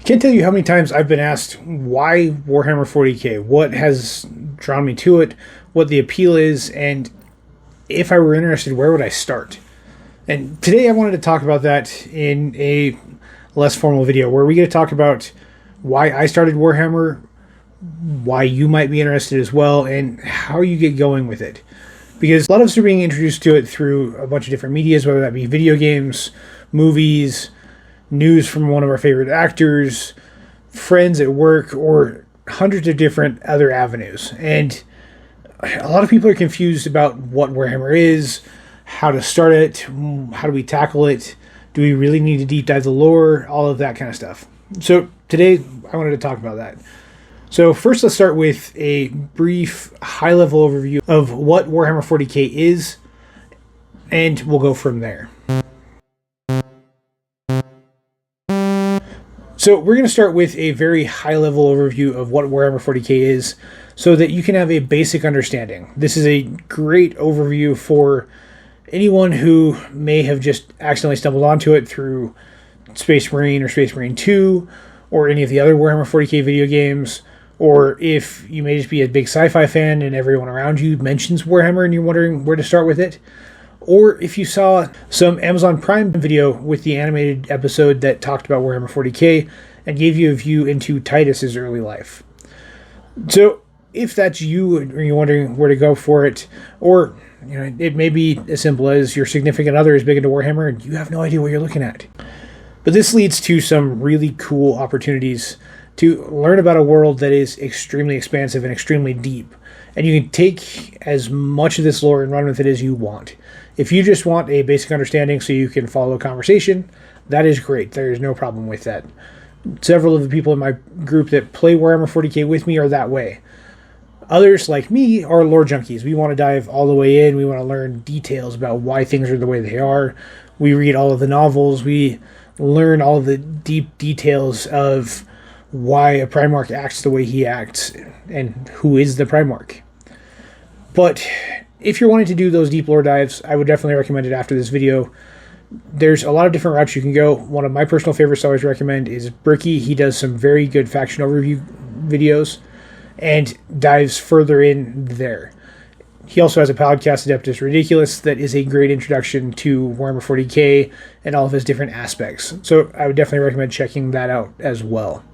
Can't tell you how many times I've been asked why Warhammer 40k, what has drawn me to it, what the appeal is, and if I were interested, where would I start? And today I wanted to talk about that in a less formal video where we get to talk about why I started Warhammer, why you might be interested as well, and how you get going with it. Because a lot of us are being introduced to it through a bunch of different medias, whether that be video games, movies, news from one of our favorite actors, friends at work, or hundreds of different other avenues. And a lot of people are confused about what Warhammer is, how to start it, how do we tackle it, do we really need to deep dive the lore, all of that kind of stuff. So today I wanted to talk about that. So first let's start with a brief high-level overview of what Warhammer 40k is, and we'll go from there. So we're going to start with a very high-level overview of what Warhammer 40k is so that you can have a basic understanding. This is a great overview for anyone who may have just accidentally stumbled onto it through Space Marine or Space Marine 2 or any of the other Warhammer 40k video games, or if you may just be a big sci-fi fan and everyone around you mentions Warhammer and you're wondering where to start with it. Or if you saw some Amazon Prime video with the animated episode that talked about Warhammer 40k and gave you a view into Titus's early life. So if that's you or you're wondering where to go for it, or it may be as simple as your significant other is big into Warhammer and you have no idea what you're looking at. But this leads to some really cool opportunities to learn about a world that is extremely expansive and extremely deep. And you can take as much of this lore and run with it as you want. If you just want a basic understanding so you can follow a conversation, that is great. There is no problem with that. Several of the people in my group that play Warhammer 40k with me are that way. Others, like me, are lore junkies. We want to dive all the way in. We want to learn details about why things are the way they are. We read all of the novels. We learn all of the deep details of why a Primarch acts the way he acts and who is the Primarch. But if you're wanting to do those deep lore dives, I would definitely recommend it after this video. There's a lot of different routes you can go. One of my personal favorites I always recommend is Bricky. He does some very good faction overview videos and dives further in there. He also has a podcast, Adeptus Ridiculous, that is a great introduction to Warhammer 40k and all of his different aspects. So I would definitely recommend checking that out as well.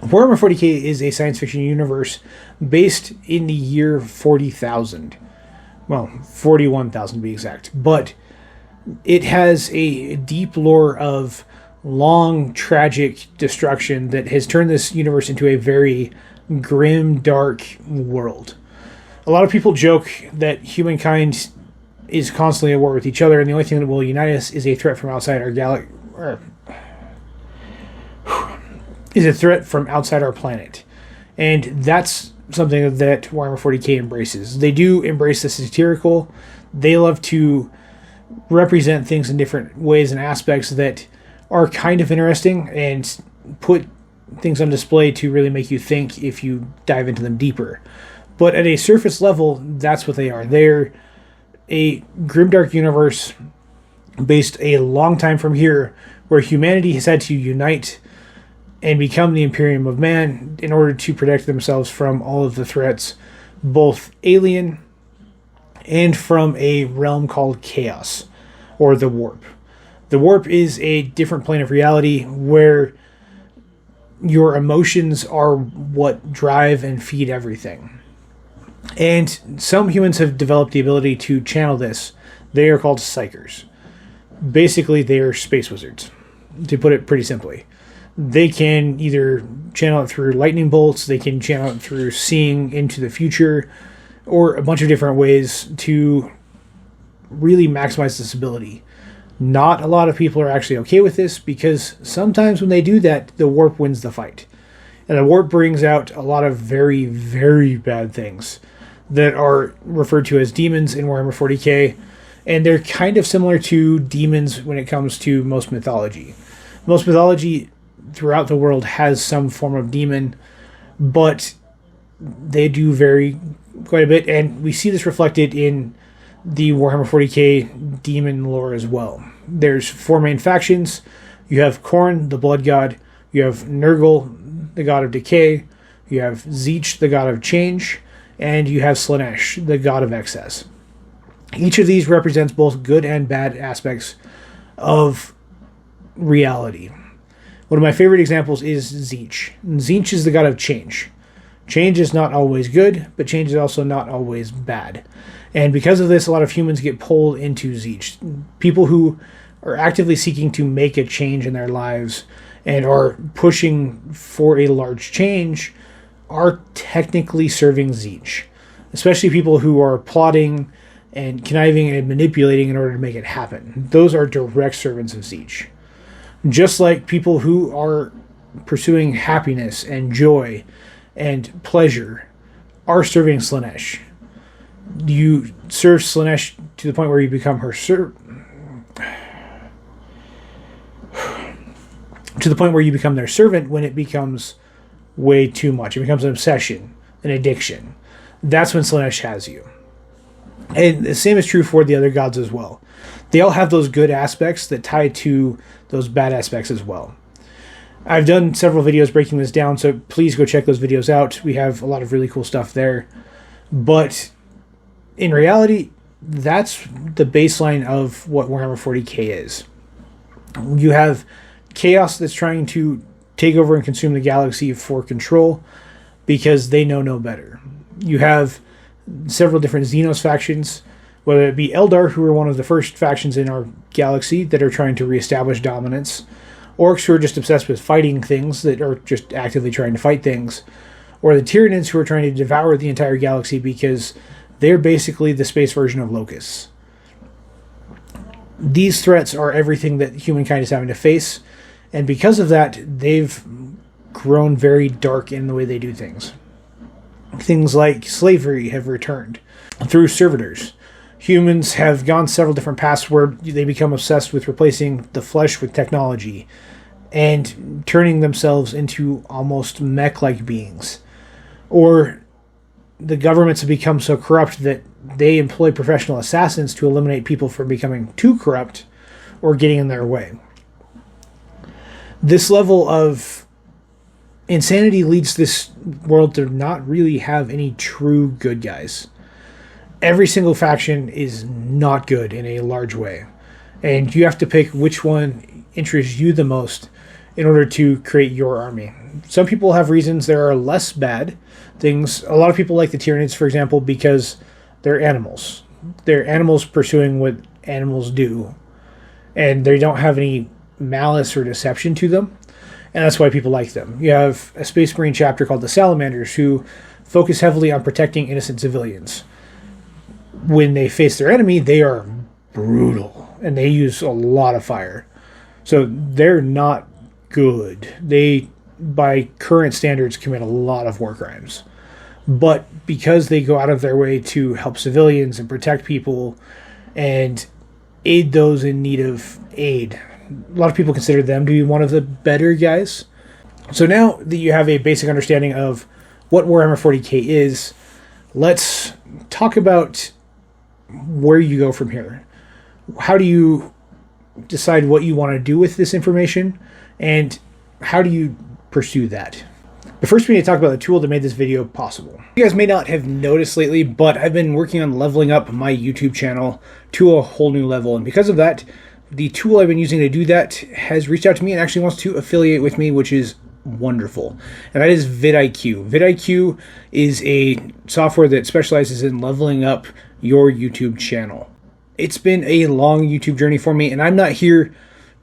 Warhammer 40k is a science fiction universe based in the year 40,000. Well, 41,000 to be exact. But it has a deep lore of long, tragic destruction that has turned this universe into a very grim, dark world. A lot of people joke that humankind is constantly at war with each other, and the only thing that will unite us is a threat from outside our galaxy. Is a threat from outside our planet. And that's something that Warhammer 40k embraces. They do embrace the satirical. They love to represent things in different ways and aspects that are kind of interesting and put things on display to really make you think if you dive into them deeper. But at a surface level, that's what they are. They're a grimdark universe based a long time from here where humanity has had to unite and become the Imperium of Man in order to protect themselves from all of the threats, both alien and from a realm called Chaos, or the Warp. The Warp is a different plane of reality where your emotions are what drive and feed everything. And some humans have developed the ability to channel this. They are called Psychers. Basically, they are space wizards, to put it pretty simply. They can either channel it through lightning bolts, they can channel it through seeing into the future, or a bunch of different ways to really maximize this ability. Not a lot of people are actually okay with this because sometimes when they do that, the Warp wins the fight. And the Warp brings out a lot of very, very bad things that are referred to as demons in Warhammer 40k, and they're kind of similar to demons when it comes to most mythology. Most mythology throughout the world has some form of demon, but they do vary quite a bit, and we see this reflected in the Warhammer 40k demon lore as well. There's 4 main factions. You have Khorne, the blood god. You have Nurgle, the god of decay. You have Tzeentch, the god of change. And you have Slaanesh, the god of excess. Each of these represents both good and bad aspects of reality. One of my favorite examples is Tzeentch. Tzeentch is the god of change. Change is not always good, but change is also not always bad. And because of this, a lot of humans get pulled into Tzeentch. People who are actively seeking to make a change in their lives and are pushing for a large change are technically serving Tzeentch. Especially people who are plotting and conniving and manipulating in order to make it happen. Those are direct servants of Tzeentch. Just like people who are pursuing happiness and joy and pleasure are serving Slaanesh. You serve Slaanesh to the point where you become her to the point where you become their servant when it becomes way too much. It becomes an obsession, an addiction. That's when Slaanesh has you. And the same is true for the other gods as well. They all have those good aspects that tie to those bad aspects as well. I've done several videos breaking this down, so please go check those videos out. We have a lot of really cool stuff there. But in reality, that's the baseline of what Warhammer 40k is. You have chaos that's trying to take over and consume the galaxy for control because they know no better. You have several different Xenos factions, whether it be Eldar, who are one of the first factions in our galaxy that are trying to reestablish dominance, Orcs, who are just obsessed with fighting things, that are just actively trying to fight things, or the Tyranids, who are trying to devour the entire galaxy because they're basically the space version of locusts. These threats are everything that humankind is having to face, and because of that, they've grown very dark in the way they do things. Things like slavery have returned through servitors. Humans have gone several different paths where they become obsessed with replacing the flesh with technology and turning themselves into almost mech-like beings. Or the governments have become so corrupt that they employ professional assassins to eliminate people from becoming too corrupt or getting in their way. This level of insanity leads this world to not really have any true good guys. Every single faction is not good in a large way, and you have to pick which one interests you the most in order to create your army. Some people have reasons there are less bad things. A lot of people like the Tyranids, for example, because they're animals. They're animals pursuing what animals do, and they don't have any malice or deception to them, and that's why people like them. You have a Space Marine chapter called the Salamanders, who focus heavily on protecting innocent civilians. When they face their enemy, they are brutal, and they use a lot of fire. So they're not good. They, by current standards, commit a lot of war crimes. But because they go out of their way to help civilians and protect people and aid those in need of aid, a lot of people consider them to be one of the better guys. So now that you have a basic understanding of what Warhammer 40k is, let's talk about where you go from here. How do you decide what you want to do with this information, and how do you pursue that? But first we need to talk about the tool that made this video possible. You guys may not have noticed lately, but I've been working on leveling up my YouTube channel to a whole new level, and because of that, the tool I've been using to do that has reached out to me and actually wants to affiliate with me, which is wonderful. And that is vidIQ. vidIQ is a software that specializes in leveling up your YouTube channel. It's been a long YouTube journey for me, and I'm not here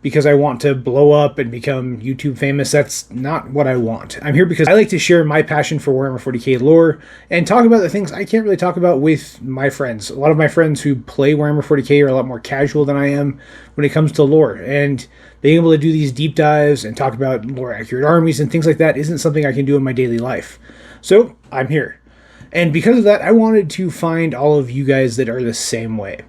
because I want to blow up and become YouTube famous. That's not what I want. I'm here because I like to share my passion for Warhammer 40k lore and talk about the things I can't really talk about with my friends. A lot of my friends who play Warhammer 40k are a lot more casual than I am when it comes to lore, and being able to do these deep dives and talk about lore accurate armies and things like that isn't something I can do in my daily life. So I'm here. And because of that, I wanted to find all of you guys that are the same way.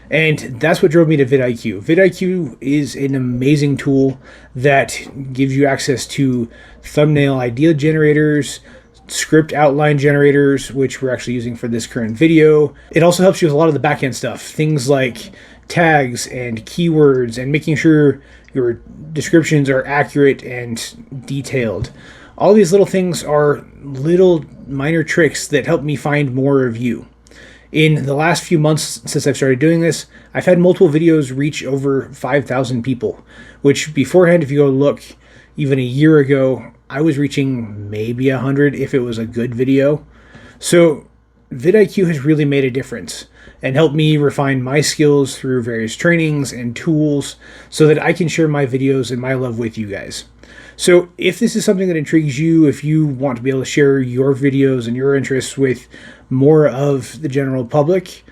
And that's what drove me to vidIQ. vidIQ is an amazing tool that gives you access to thumbnail idea generators, script outline generators, which we're actually using for this current video. It also helps you with a lot of the back-end stuff, things like tags and keywords and making sure your descriptions are accurate and detailed. All these little things are little minor tricks that help me find more of you. In the last few months since I've started doing this, I've had multiple videos reach over 5,000 people, which beforehand, if you go look, even a year ago, I was reaching maybe 100 if it was a good video. So vidIQ has really made a difference and helped me refine my skills through various trainings and tools so that I can share my videos and my love with you guys. So if this is something that intrigues you, if you want to be able to share your videos and your interests with more of the general public,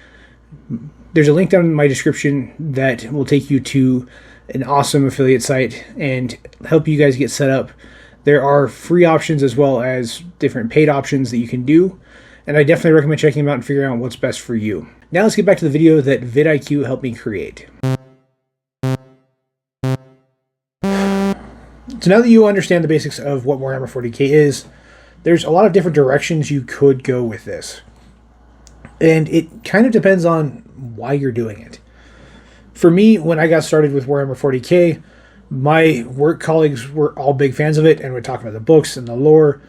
there's a link down in my description that will take you to an awesome affiliate site and help you guys get set up. There are free options as well as different paid options that you can do, and I definitely recommend checking them out and figuring out what's best for you. Now let's get back to the video that vidIQ helped me create. So now that you understand the basics of what Warhammer 40k is, there's a lot of different directions you could go with this. And it kind of depends on why you're doing it. For me, when I got started with Warhammer 40k, my work colleagues were all big fans of it and would talk about the books and the lore,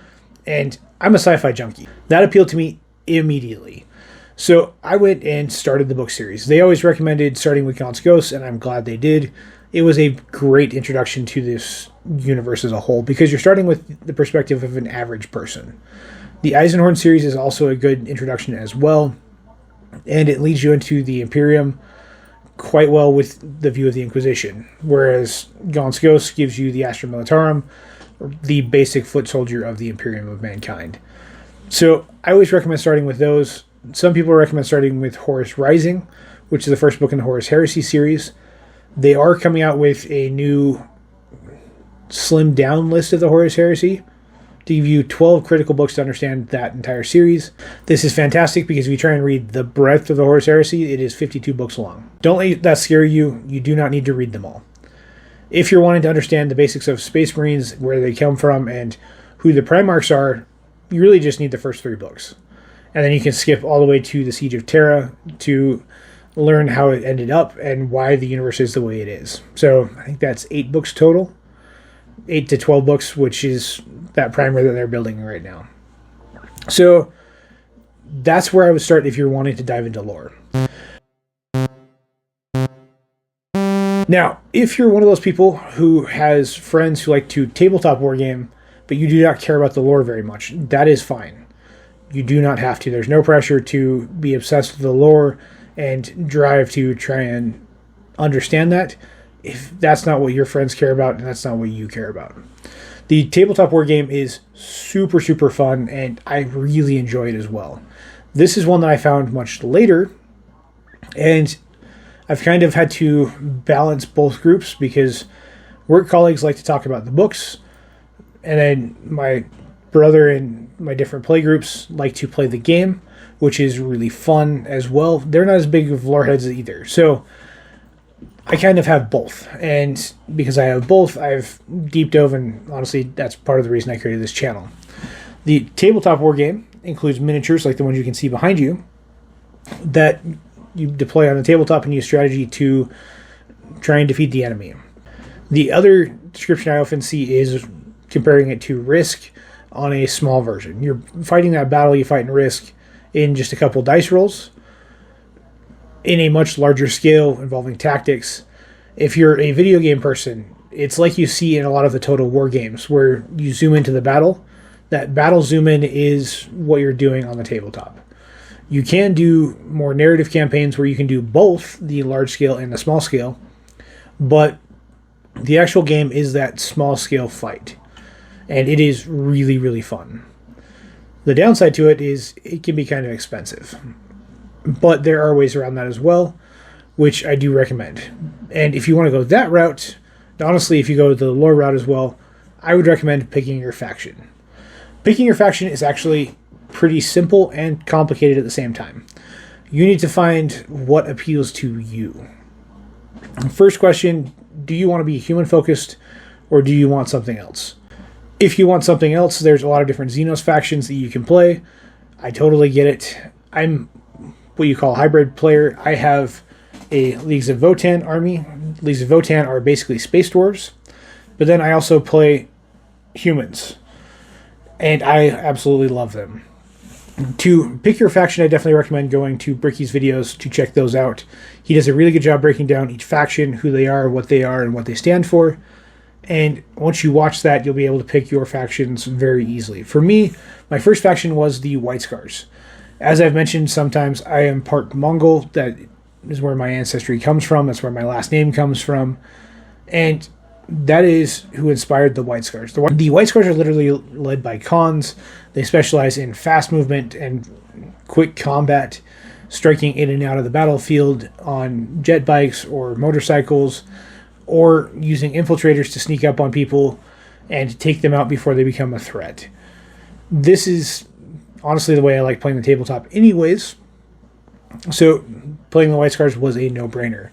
and I'm a sci-fi junkie. That appealed to me immediately. So I went and started the book series. They always recommended starting with Gaunt's Ghosts, and I'm glad they did. It was a great introduction to this universe as a whole because you're starting with the perspective of an average person. The Eisenhorn series is also a good introduction as well, and it leads you into the Imperium quite well with the view of the Inquisition, whereas Gaunt's Ghost gives you the Astra Militarum, the basic foot soldier of the Imperium of Mankind. So I always recommend starting with those. Some people recommend starting with Horus Rising, which is the first book in the Horus Heresy series. They are coming out with a new slimmed down list of the Horus Heresy to give you 12 critical books to understand that entire series. This is fantastic because if you try and read the breadth of the Horus Heresy, it is 52 books long. Don't let that scare you. You do not need to read them all. If you're wanting to understand the basics of Space Marines, where they come from, and who the Primarchs are, you really just need the first 3 books. And then you can skip all the way to the Siege of Terra to learn how it ended up and why the universe is the way it is. So I think that's 8 books total. 8 to 12 books, which is that primer that they're building right now. So that's where I would start if you're wanting to dive into lore. Now, if you're one of those people who has friends who like to tabletop wargame, but you do not care about the lore very much, that is fine. You do not have to. There's no pressure to be obsessed with the lore and drive to try and understand that if that's not what your friends care about and that's not what you care about. The tabletop war game is super, super fun, and I really enjoy it as well. This is one that I found much later, and I've kind of had to balance both groups because work colleagues like to talk about the books, and then my brother and my different play groups like to play the game, which is really fun as well. They're not as big of lore heads either. So I kind of have both. And because I have both, I've deep dove, and honestly, that's part of the reason I created this channel. The tabletop war game includes miniatures like the ones you can see behind you that you deploy on the tabletop and use strategy to try and defeat the enemy. The other description I often see is comparing it to Risk on a small version. You're fighting that battle you fight in Risk in just a couple dice rolls in a much larger scale involving tactics. If you're a video game person, it's like you see in a lot of the Total War games where you zoom into the battle. That battle zoom in is what you're doing on the tabletop. You can do more narrative campaigns where you can do both the large scale and the small scale, but the actual game is that small scale fight, and it is really, really fun. The downside to it is it can be kind of expensive, but there are ways around that as well, which I do recommend. And if you want to go that route, honestly, if you go the lore route as well, I would recommend picking your faction. Picking your faction is actually pretty simple and complicated at the same time. You need to find what appeals to you. First question, do you want to be human focused or do you want something else? If you want something else, there's a lot of different Xenos factions that you can play. I totally get it. I'm what you call a hybrid player. I have a Leagues of Votann army. Leagues of Votann are basically space dwarves, but then I also play humans, and I absolutely love them. To pick your faction, I definitely recommend going to Bricky's videos to check those out. He does a really good job breaking down each faction, who they are, what they are, and what they stand for. And once you watch that, you'll be able to pick your factions very easily. For me, my first faction was the White Scars. As I've mentioned, sometimes I am part Mongol. That is where my ancestry comes from. That's where my last name comes from. And that is who inspired the White Scars. The White Scars are literally led by Khans. They specialize in fast movement and quick combat, striking in and out of the battlefield on jet bikes or motorcycles, or using infiltrators to sneak up on people and take them out before they become a threat. This is honestly the way I like playing the tabletop anyways, so playing the White Scars was a no-brainer.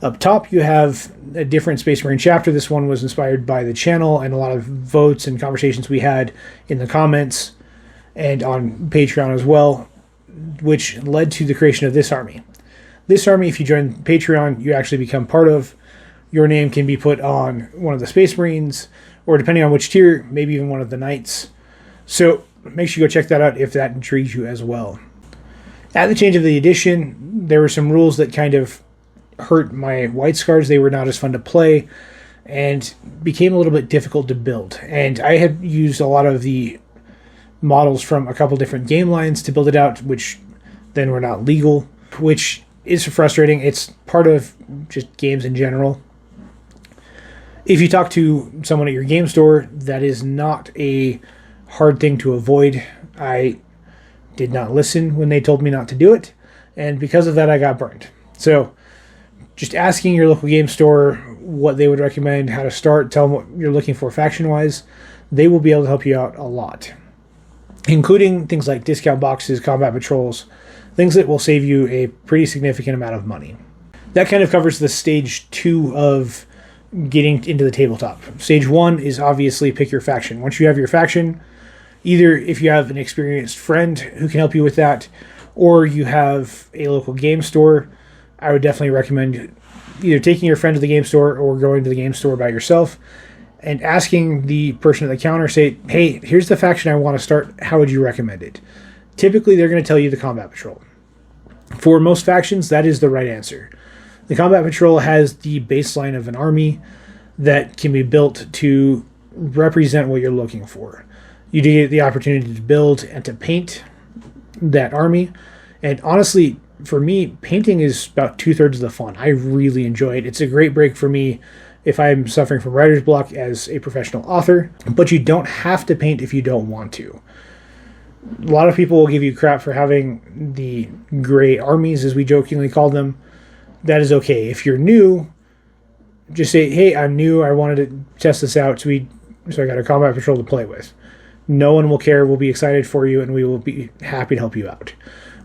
Up top, you have a different Space Marine chapter. This one was inspired by the channel and a lot of votes and conversations we had in the comments and on Patreon as well, which led to the creation of this army. This army, if you join Patreon, you actually become part of. Your name can be put on one of the Space Marines, or depending on which tier, maybe even one of the Knights. So make sure you go check that out if that intrigues you as well. At the change of the edition, there were some rules that kind of hurt my White Scars. They were not as fun to play and became a little bit difficult to build. And I had used a lot of the models from a couple different game lines to build it out, which then were not legal, which is frustrating. It's part of just games in general. If you talk to someone at your game store, that is not a hard thing to avoid. I did not listen when they told me not to do it, and because of that, I got burned. So just asking your local game store what they would recommend, how to start, tell them what you're looking for faction-wise, they will be able to help you out a lot, including things like discount boxes, combat patrols, things that will save you a pretty significant amount of money. That kind of covers the stage 2 of getting into the tabletop. Stage 1 is obviously pick your faction. Once you have your faction, either if you have an experienced friend who can help you with that, or you have a local game store, I would definitely recommend either taking your friend to the game store or going to the game store by yourself and asking the person at the counter, say, hey, here's the faction I want to start. How would you recommend it? Typically, they're going to tell you the combat patrol. For most factions, that is the right answer. The combat patrol has the baseline of an army that can be built to represent what you're looking for. You do get the opportunity to build and to paint that army. And honestly, for me, painting is about 2/3 of the fun. I really enjoy it. It's a great break for me if I'm suffering from writer's block as a professional author, but you don't have to paint if you don't want to. A lot of people will give you crap for having the gray armies, as we jokingly call them. That is okay. If you're new, just say, hey, I'm new. I wanted to test this out, so I got a combat patrol to play with. No one will care. We'll be excited for you, and we will be happy to help you out.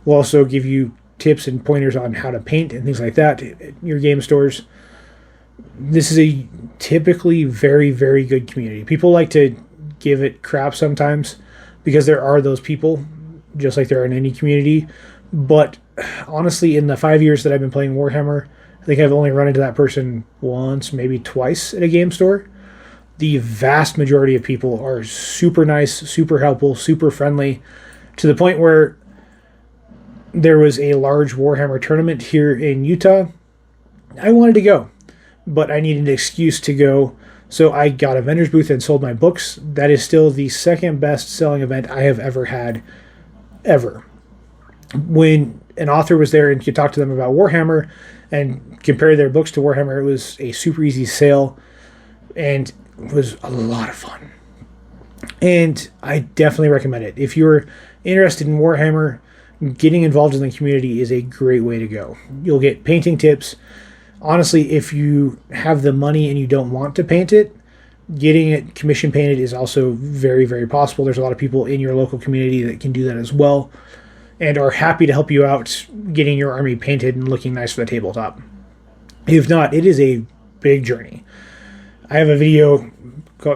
We'll also give you tips and pointers on how to paint and things like that at your game stores. This is a typically very, very good community. People like to give it crap sometimes because there are those people, just like there are in any community. But honestly, in the 5 years that I've been playing Warhammer, I think I've only run into that person once, maybe twice at a game store. The vast majority of people are super nice, super helpful, super friendly, to the point where there was a large Warhammer tournament here in Utah. I wanted to go, but I needed an excuse to go, so I got a vendor's booth and sold my books. That is still the second best selling event I have ever had, ever. When an author was there and could talk to them about Warhammer and compare their books to Warhammer, it was a super easy sale and it was a lot of fun. And I definitely recommend it. If you're interested in Warhammer, getting involved in the community is a great way to go. You'll get painting tips. Honestly, if you have the money and you don't want to paint it, getting it commission painted is also very, very possible. There's a lot of people in your local community that can do that as well and are happy to help you out getting your army painted and looking nice for the tabletop. If not, it is a big journey. I have a video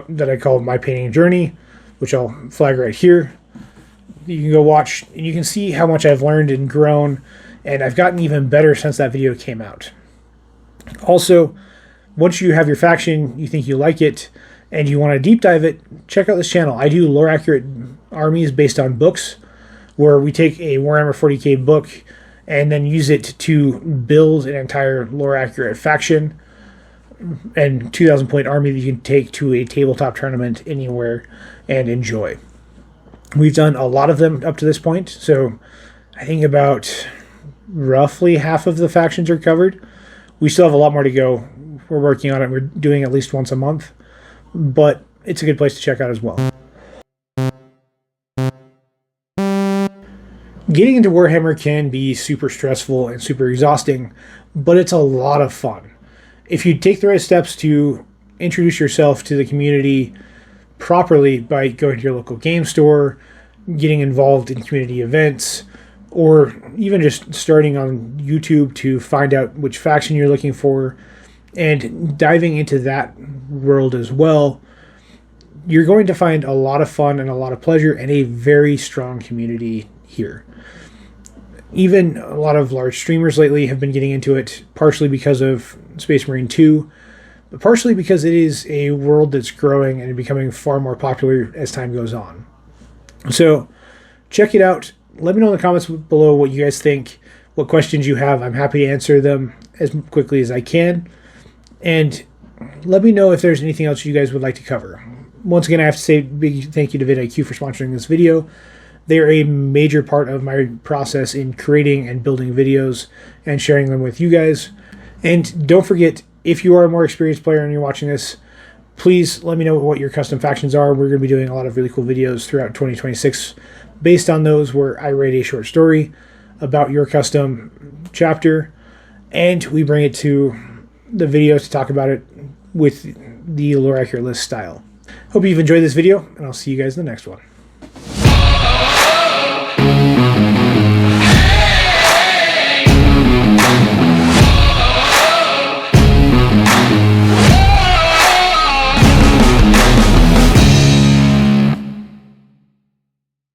that I call My Painting Journey, which I'll flag right here. You can go watch, and you can see how much I've learned and grown, and I've gotten even better since that video came out. Also, once you have your faction, you think you like it, and you want to deep dive it, check out this channel. I do lore accurate armies based on books, where we take a Warhammer 40k book and then use it to build an entire lore accurate faction and 2,000 point army that you can take to a tabletop tournament anywhere and enjoy. We've done a lot of them up to this point, so I think about roughly half of the factions are covered. We still have a lot more to go. We're working on it. We're doing at least once a month, but it's a good place to check out as well. Getting into Warhammer can be super stressful and super exhausting, but it's a lot of fun. If you take the right steps to introduce yourself to the community properly by going to your local game store, getting involved in community events, or even just starting on YouTube to find out which faction you're looking for and diving into that world as well, you're going to find a lot of fun and a lot of pleasure and a very strong community here. Even a lot of large streamers lately have been getting into it, partially because of Space Marine 2, but partially because it is a world that's growing and becoming far more popular as time goes on. So check it out. Let me know in the comments below what you guys think, what questions you have. I'm happy to answer them as quickly as I can. And let me know if there's anything else you guys would like to cover. Once again, I have to say a big thank you to vidIQ for sponsoring this video. They're a major part of my process in creating and building videos and sharing them with you guys. And don't forget, if you are a more experienced player and you're watching this, please let me know what your custom factions are. We're going to be doing a lot of really cool videos throughout 2026 based on those, where I write a short story about your custom chapter and we bring it to the videos to talk about it with the lore accurate list style. Hope you've enjoyed this video, and I'll see you guys in the next one.